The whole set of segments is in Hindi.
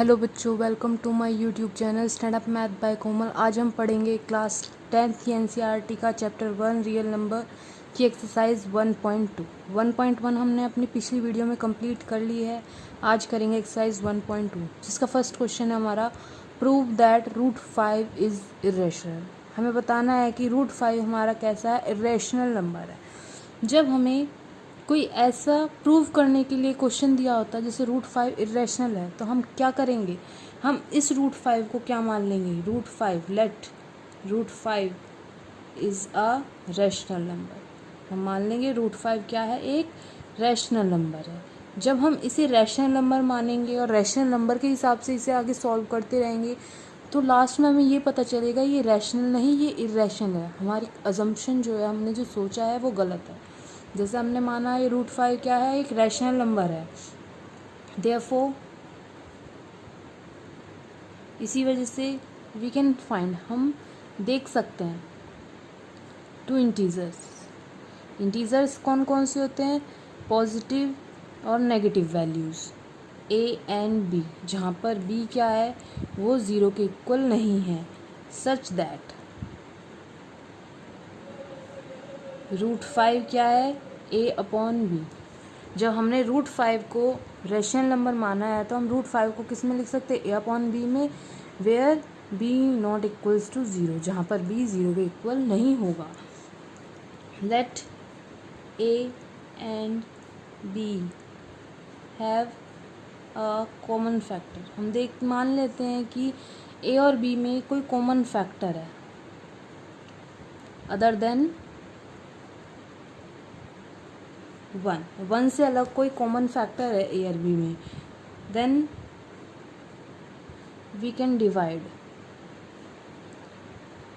हेलो बच्चों, welcome to my YouTube channel stand up math by Komal. आज हम पढ़ेंगे क्लास 10th की एनसीईआरटी का चैप्टर 1 रियल नंबर की एक्सरसाइज 1.2। 1.1 हमने अपनी पिछली वीडियो में कंप्लीट कर ली है। आज करेंगे एक्सरसाइज 1.2, जिसका फर्स्ट क्वेश्चन है हमारा, prove that root 5 is irrational. हमें बताना है कि रूट 5 हमारा कैसा है, इरेशनल नंबर है। जब हमें कोई ऐसा प्रूव करने के लिए क्वेश्चन दिया होता है जैसे रूट 5 इरेशनल है, तो हम क्या करेंगे, हम इस रूट 5 को क्या मान लेंगे, root 5, let root 5 is a rational number. हम मान लेंगे रूट 5 क्या है, एक रैशनल नंबर है। जब हम इसे रैशनल नंबर मानेंगे और रैशनल नंबर के हिसाब से इसे आगे सॉल्व करते रहेंगे, तो लास्ट में हमें ये पता चलेगा ये रैशनल नहीं, ये इरेशनल है। हमारी अजम्पशन जो है, हमने जो सोचा है वो गलत है। जैसे हमने माना ये रूट 5 क्या है, एक रैशनल नंबर है, देयरफॉर इसी वजह से वी कैन फाइंड, हम देख सकते हैं टू इंटीजर्स कौन कौन से होते हैं, पॉजिटिव और negative values a and b, जहाँ पर b क्या है, वो 0 के इक्वल नहीं है, सच दैट रूट 5 क्या है, a अपॉन b। जब हमने रूट 5 को रैशनल नंबर माना है, तो हम रूट 5 को किस में लिख सकते हैं, a अपॉन b में, where b not equals to 0, जहाँ पर b 0 के इक्वल नहीं होगा। Let a and b have a common factor. हम मान लेते हैं कि a और b में कोई कॉमन फैक्टर है अदर देन 1 से अलग कोई कॉमन फैक्टर है a और b में, देन वी कैन डिवाइड।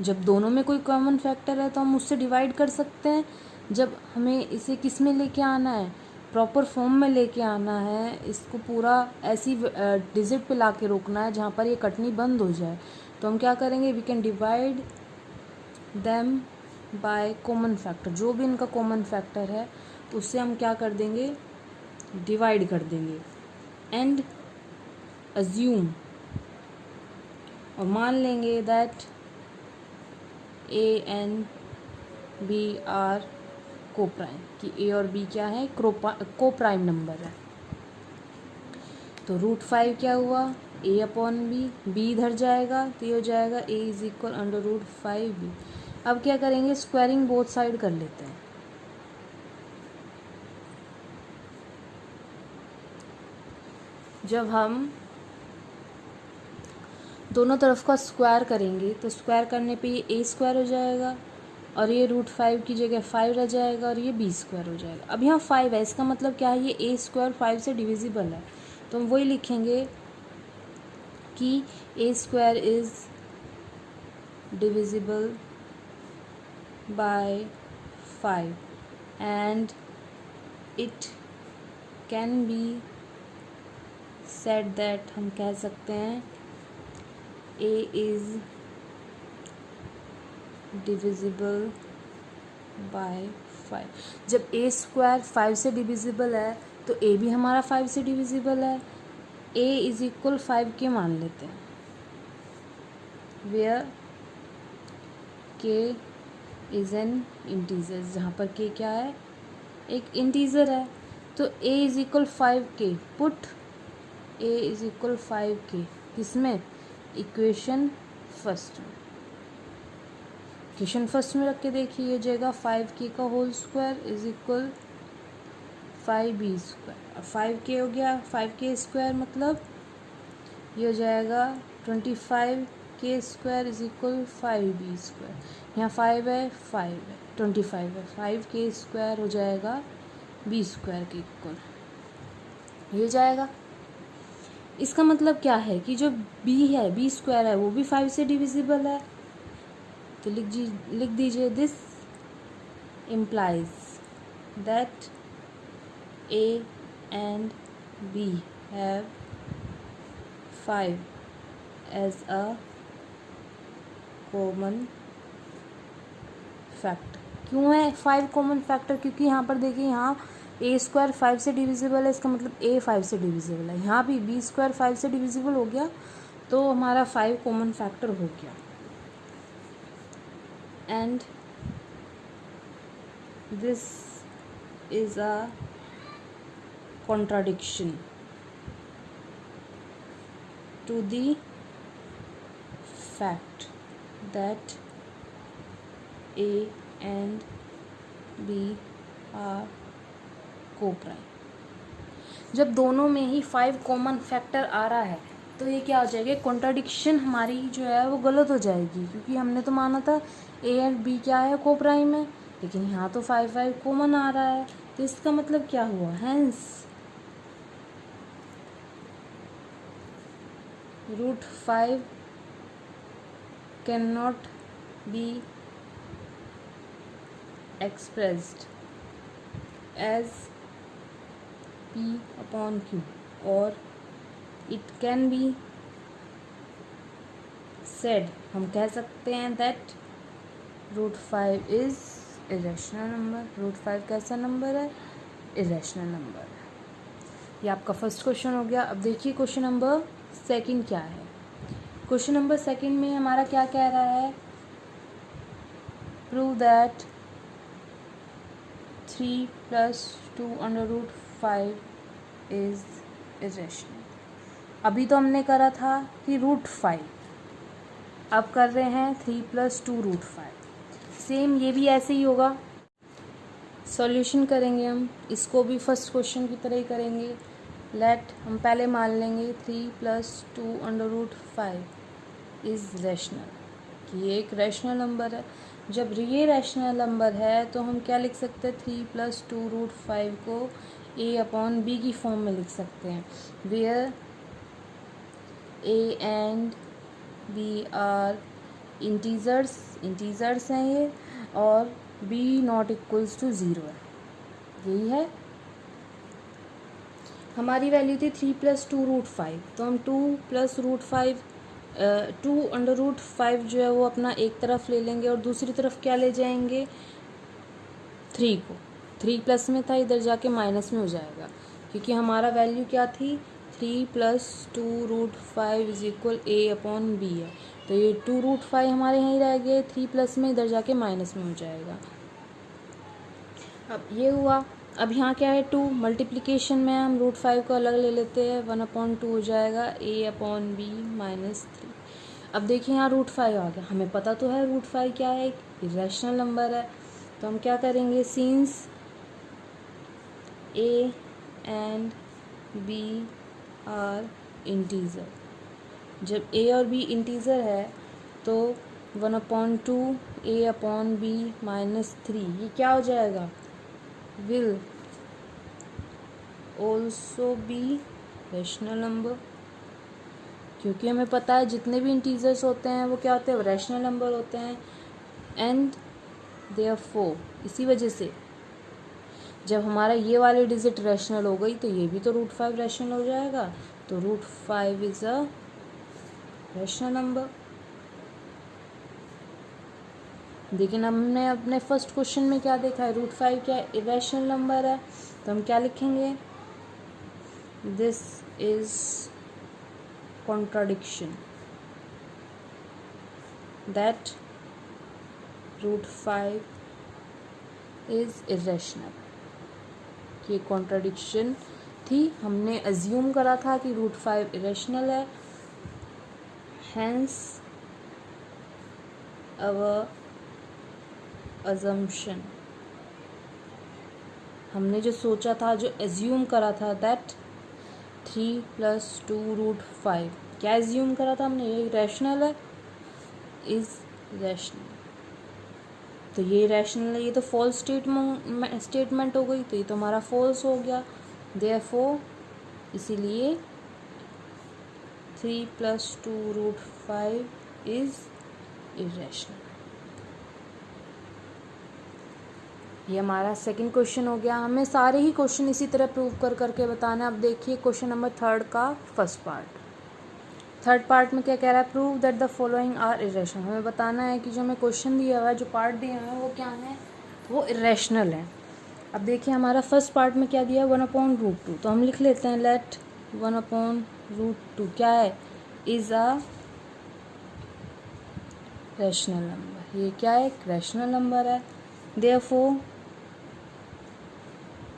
जब दोनों में कोई कॉमन फैक्टर है तो हम उससे डिवाइड कर सकते हैं। जब हमें इसे किस में लेके आना है, प्रॉपर फॉर्म में लेके आना है, इसको पूरा ऐसी डिजिट पे ला के रोकना है जहाँ पर ये कटनी बंद हो जाए, तो हम क्या करेंगे, we can divide them by common factor. जो भी इनका कॉमन फैक्टर है उससे हम क्या कर देंगे, डिवाइड कर देंगे। एंड अज्यूम, और मान लेंगे that a and b are co prime, कि a और b क्या है, को प्राइम नंबर है। तो रूट 5 क्या हुआ, a अपॉन b इधर जाएगा तो ये हो जाएगा a is equal under root 5b। अब क्या करेंगे, स्क्वायरिंग बोथ साइड कर लेते हैं। जब हम दोनों तरफ का स्क्वायर करेंगे तो स्क्वायर करने पे ये a स्क्वायर हो जाएगा और ये रूट 5 की जगह 5 रह जाएगा और ये b स्क्वायर हो जाएगा। अब यहाँ 5 है, इसका मतलब क्या है, ये a स्क्वायर 5 से डिविजिबल है, तो हम वही लिखेंगे कि a square is divisible by 5 and it can be said that, हम कह सकते हैं a इज डिविजिबल बाय 5। जब a स्क्वायर 5 से डिविजिबल है तो a भी हमारा 5 से डिविजिबल है। a इज इक्वल 5 के मान लेते हैं, where k is an integer, जहाँ पर k क्या है, एक इंटीजर है। तो a is equal 5k, put a is equal 5k किसमें, इक्वेशन फर्स्ट में। इक्वेशन फर्स्ट में रख के देखिए, ये जाएगा 5k का whole square is equal 5b square. अब 5k हो गया, 5k स्क्वायर मतलब ये हो जाएगा 25k square is equal 5b square. यहाँ 5 है, 5 है, 25 है, 5k स्क्वायर हो जाएगा b स्क्वायर के इक्वल, ये जाएगा। इसका मतलब क्या है कि जो b है, b स्क्वायर है, वो भी 5 से डिविजिबल है। तो लिख दीजिए this implies that a and b have 5 as a common factor. क्यों है 5 कॉमन फैक्टर, क्योंकि यहाँ पर देखिए, यहाँ ए स्क्वायर 5 से डिविजिबल है, इसका मतलब ए 5 से डिविजिबल है। यहाँ भी बी स्क्वायर 5 से डिविजिबल हो गया, तो हमारा 5 कॉमन फैक्टर हो गया। And this is a contradiction to the fact that A and B are co-prime। जब दोनों में ही 5 कॉमन फैक्टर आ रहा है तो ये क्या हो जाएगा, कॉन्ट्राडिक्शन हमारी जो है वो गलत हो जाएगी, क्योंकि हमने तो माना था A एंड B क्या है, को-प्राइम है, लेकिन यहाँ तो 5 कॉमन आ रहा है, तो इसका मतलब क्या हुआ, hence √5 cannot be expressed as P/Q, or it can be said, हम कह सकते हैं that √5 is irrational number। √5 कैसा नंबर है, इरेशनल नंबर है। ये आपका फर्स्ट क्वेश्चन हो गया। अब देखिए क्वेश्चन नंबर सेकंड क्या है। क्वेश्चन नंबर सेकंड में हमारा क्या कह रहा है, प्रूव दैट 3 + 2√5 इज इरेशनल। अभी तो हमने करा था कि √5, अब कर रहे हैं 3 + 2√5। सेम ये भी ऐसे ही होगा, सॉल्यूशन करेंगे हम, इसको भी फर्स्ट क्वेश्चन की तरह ही करेंगे। लेट हम पहले मान लेंगे 3 + 2√5 इज़ रैशनल, कि ये एक रैशनल नंबर है। जब ये रैशनल नंबर है तो हम क्या लिख सकते हैं, 3 + 2√5 को A/B की फॉर्म में लिख सकते हैं, where A and B are integers हैं ये, और B ≠ 0 है। यही है, हमारी वैल्यू थी 3 + 2√5, तो हम 2 + √5 2√5 जो है वो अपना एक तरफ ले लेंगे और दूसरी तरफ क्या ले जाएंगे, 3 को। 3 प्लस में था, इधर जाके माइनस में हो जाएगा, क्योंकि हमारा वैल्यू क्या थी, 3 + 2√5 = A/B है, तो ये 2√5 हमारे यहीं रह गए, 3 प्लस में इधर जाके माइनस में हो जाएगा। अब ये हुआ। अब यहाँ क्या है, 2 मल्टीप्लिकेशन में हम √5 को अलग ले लेते हैं, 1/2 हो जाएगा A/B -3। अब देखिए यहाँ √5 आ गया, हमें पता तो है √5 क्या है, एक इरेशनल नंबर है, तो हम क्या करेंगे, since A and B are integer, जब A और B इंटीजर है तो 1/2 A/B -3 ये क्या हो जाएगा, will also be rational number, क्योंकि हमें पता है जितने भी इंटीजर्स होते हैं वो क्या होते हैं, रैशनल नंबर होते हैं। एंड देयरफॉर, इसी वजह से जब हमारा ये वाली डिजिट रैशनल हो गई तो ये भी तो √5 रैशनल हो जाएगा, तो √5 इज अ रैशनल नंबर। लेकिन हमने अपने फर्स्ट क्वेश्चन में क्या देखा है, √5 क्या इरेशनल नंबर है, तो हम क्या लिखेंगे, this is contradiction that √5 is irrational. ये कॉन्ट्राडिक्शन थी, हमने अज्यूम करा था कि √5 इरेशनल है, हेंस अवर assumption, हमने जो सोचा था, जो एज्यूम करा था, दैट 3 + 2√5 क्या एज्यूम करा था हमने, ये रैशनल है, इज रैशनल, तो ये रैशनल है, ये तो फॉल्स स्टेटमेंट हो गई, तो ये तो हमारा फॉल्स हो गया, देयरफॉर इसीलिए 3 + 2√5 इज इरेशनल। ये हमारा सेकंड क्वेश्चन हो गया। हमें सारे ही क्वेश्चन इसी तरह प्रूव करके बताना है। अब देखिए क्वेश्चन नंबर 3 का फर्स्ट पार्ट। थर्ड पार्ट में क्या कह रहा है, prove that the following are irrational. हमें बताना है कि जो हमें क्वेश्चन दिया हुआ है, जो पार्ट दिया हुआ है वो क्या है, वो इरेशनल है। अब देखिए हमारा फर्स्ट पार्ट में क्या दिया है 1/√2, तो हम लिख लेते हैं लेट 1/√2 क्या है, इज़ अ रैशनल नंबर। ये क्या है, एक रैशनल नंबर है। देयरफॉर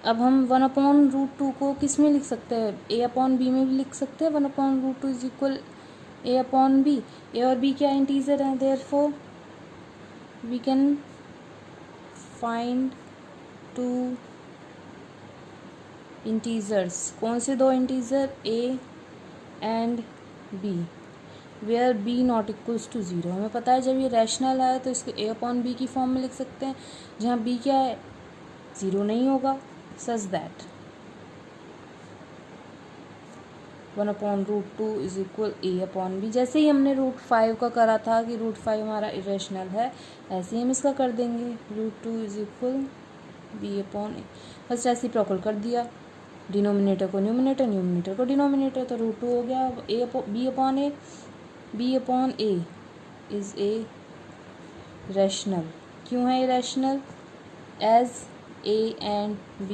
अब हम 1/√2 को किस में लिख सकते हैं, a/b में भी लिख सकते हैं। 1/√2 इज इक्वल a/b। ए और बी क्या इंटीजर हैं, therefore we can find two integers. कौन से दो integer, a and b, where b not equals to 0। हमें पता है जब ये रैशनल है तो इसको a/b की फॉर्म में लिख सकते हैं, जहाँ b क्या है, 0 नहीं होगा, such that 1/√2 is equal a/b। जैसे ही हमने √5 का करा था कि √5 हमारा इरेशनल है, ऐसे ही हम इसका कर देंगे √2 is equal b/a। First reciprocal कर दिया, डिनोमिनेटर को न्यूमिनेटर, न्यूमिनेटर को डिनोमिनेटर, तो √2 हो गया। b/a is a rational. क्यों है irrational, as a and b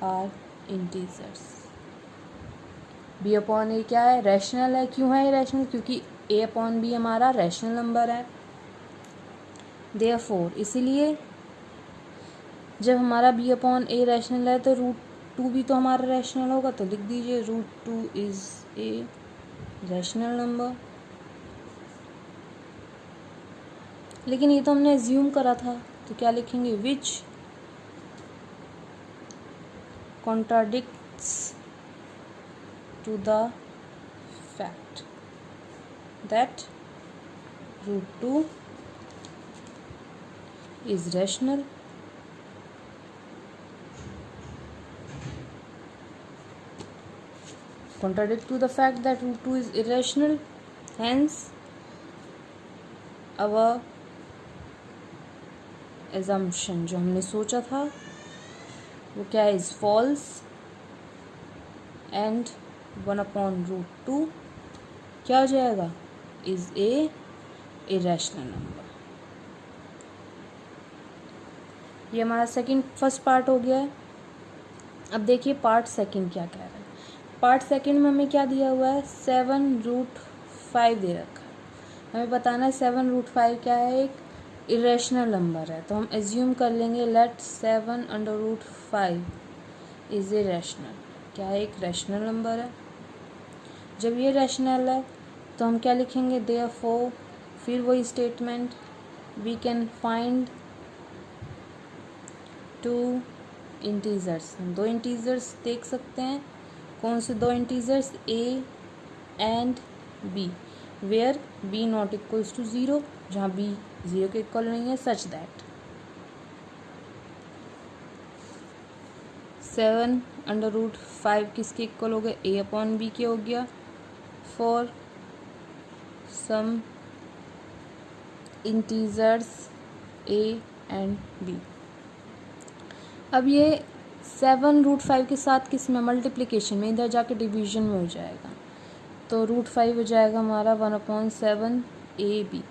are integers. b/a क्या है, रैशनल है। क्यों है रैशनल, क्योंकि a/b हमारा रैशनल नंबर है। देयरफॉर इसीलिए जब हमारा b/a रैशनल है तो √2 भी तो हमारा रैशनल होगा, तो लिख दीजिए √2 इज ए रैशनल नंबर। लेकिन ये तो हमने एज्यूम करा था, तो क्या लिखेंगे, विच contradicts to the fact that √2 is rational. Contradict to the fact that √2 is irrational. Hence, our assumption जो हमने सोचा था वो क्या है, is false and 1/√2 क्या हो जाएगा, इज ए इरेशनल नंबर। ये हमारा फर्स्ट पार्ट हो गया है। अब देखिए पार्ट सेकंड क्या कह रहा है। पार्ट सेकंड में हमें क्या दिया हुआ है, 7√5 दे रखा है। हमें बताना है 7√5 क्या है, एक इरेशनल नंबर है। तो हम एज्यूम कर लेंगे लेट 7/5 इज ए रैशनल। क्या है, एक रैशनल नंबर है। जब ये रैशनल है तो हम क्या लिखेंगे, देयरफॉर फिर वही statement, we can find two integers. हम दो इंटीजर्स देख सकते हैं। कौन से दो integers, a and b, where b not equals to 0, जहाँ b 0 के इक्वल नहीं है, सच दैट 7/5 किसके इक्वल हो गया, a/b के हो गया, for some integers a and b। अब ये 7√5 के साथ किस में, मल्टीप्लिकेशन में, इधर जाके डिवीजन में हो जाएगा, तो √5 हो जाएगा हमारा 1/7 ab।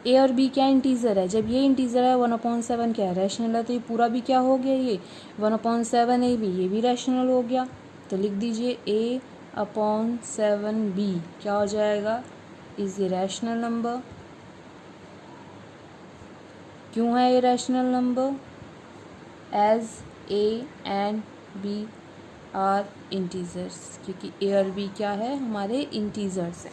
ए और बी क्या इंटीजर है, जब ये इंटीजर है 1/7 क्या है, रैशनल है, तो ये पूरा भी क्या हो गया, ये 1/7 ab, ये भी रैशनल हो गया। तो लिख दीजिए a/7 b क्या हो जाएगा, इज ए रैशनल नंबर। क्यों है ये rational number, as a and b are integers, क्योंकि a और b क्या है, हमारे इंटीजर्स है।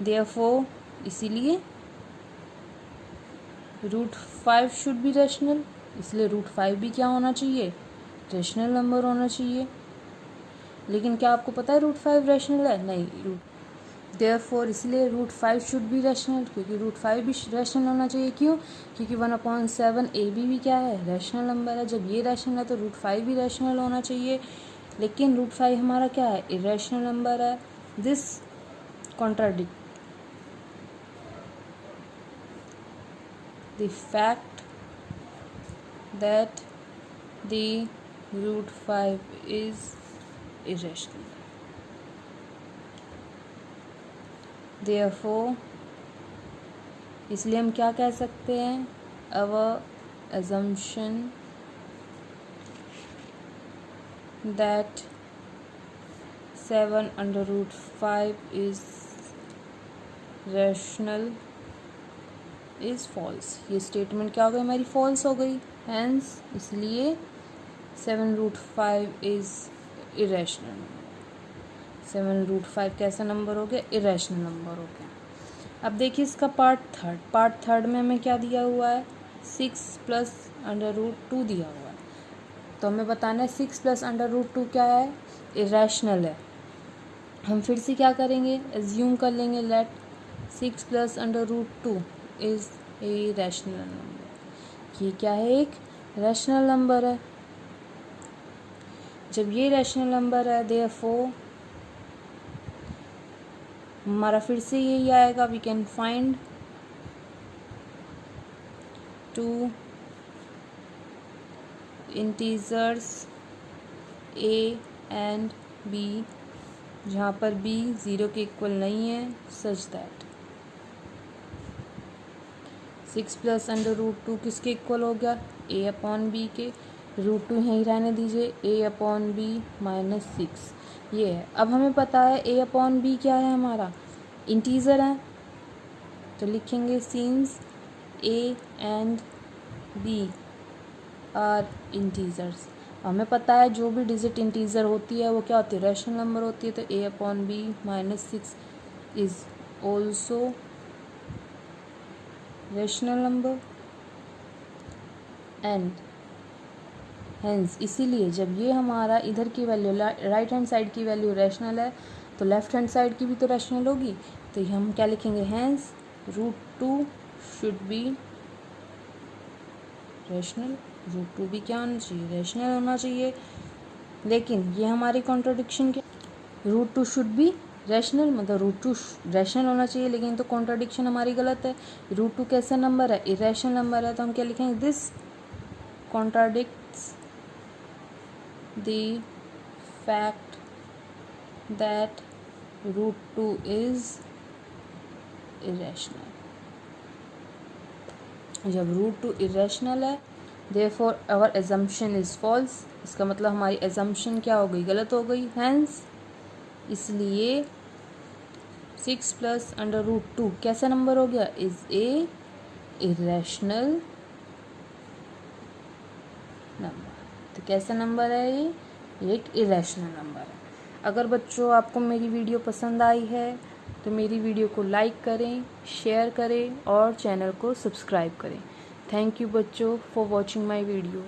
देयरफॉर इसीलिए √5 शुड बी रैशनल, इसलिए √5 भी क्या होना चाहिए, रैशनल नंबर होना चाहिए। लेकिन क्या आपको पता है √5 रैशनल है, नहीं। देयरफॉर इसलिए √5 शुड बी रैशनल, क्योंकि √5 भी रैशनल होना चाहिए। क्यों, क्योंकि 1/7 ab भी क्या है, रैशनल नंबर है। जब ये रैशनल है तो √5 भी रैशनल होना चाहिए। लेकिन √5 हमारा क्या है, इरेशनल नंबर है। This contradict the fact that the √5 is irrational. Therefore इसलिए हम क्या कह सकते हैं, our assumption that 7 under root 5 is rational is false। ये स्टेटमेंट क्या हो गई हमारी false हो गई, hence इसलिए 7 root 5 is irrational। 7 root 5 कैसा नंबर हो गया, irrational नंबर हो गया। अब देखिए इसका पार्ट थर्ड में हमें क्या दिया हुआ है, 6 प्लस अंडर रूट 2 दिया हुआ है। तो हमें बताना है 6 प्लस अंडर रूट 2 क्या है, इरेशनल है। हम फिर से क्या करेंगे, एज्यूम कर लेंगे let 6 plus under root 2 is a rational number. ये क्या है, एक रैशनल नंबर है। जब ये रैशनल नंबर है देयरफॉर हमारा फिर से यही आएगा, वी कैन फाइंड 2 इंटीजर्स a एंड b जहाँ पर b 0 के इक्वल नहीं है, such that 6 plus under root 2 किसके इक्वल हो गया, a अपॉन b के। रूट 2 यहीं रहने दीजिए, a अपॉन b माइनस 6 ये है। अब हमें पता है a अपॉन b क्या है, हमारा इंटीजर है, तो लिखेंगे since a and b are integers. हमें पता है जो भी डिजिट इंटीजर होती है वो क्या होती है, रैशनल नंबर होती है। तो a upon b minus 6 is also rational number and hence इसीलिए जब ये हमारा इधर की वैल्यू राइट हैंड साइड की वैल्यू रैशनल है तो लेफ्ट हैंड साइड की भी तो रैशनल होगी। तो हम क्या लिखेंगे, hence root 2 should be rational. Root 2 भी क्या होना चाहिए, रैशनल होना चाहिए। लेकिन ये हमारी कॉन्ट्राडिक्शन क्या, रूट 2 शुड बी रैशनल मतलब रूट 2 रैशनल होना चाहिए, लेकिन तो कॉन्ट्राडिक्शन हमारी गलत है। रूट 2 कैसा नंबर है, इरेशनल नंबर है। तो हम क्या लिखेंगे, this contradicts the fact that root 2 is irrational. जब रूट 2 इरेशनल है therefore our assumption is false, इसका मतलब हमारी assumption क्या हो गई, गलत हो गई। hence इसलिए 6 प्लस अंडर रूट 2 कैसा नंबर हो गया, इज ए इरेशनल नंबर। तो कैसा नंबर है ये, एक इरेशनल नंबर है। अगर बच्चों आपको मेरी वीडियो पसंद आई है तो मेरी वीडियो को लाइक करें, शेयर करें और चैनल को सब्सक्राइब करें। थैंक यू बच्चों फॉर वॉचिंग माई वीडियो।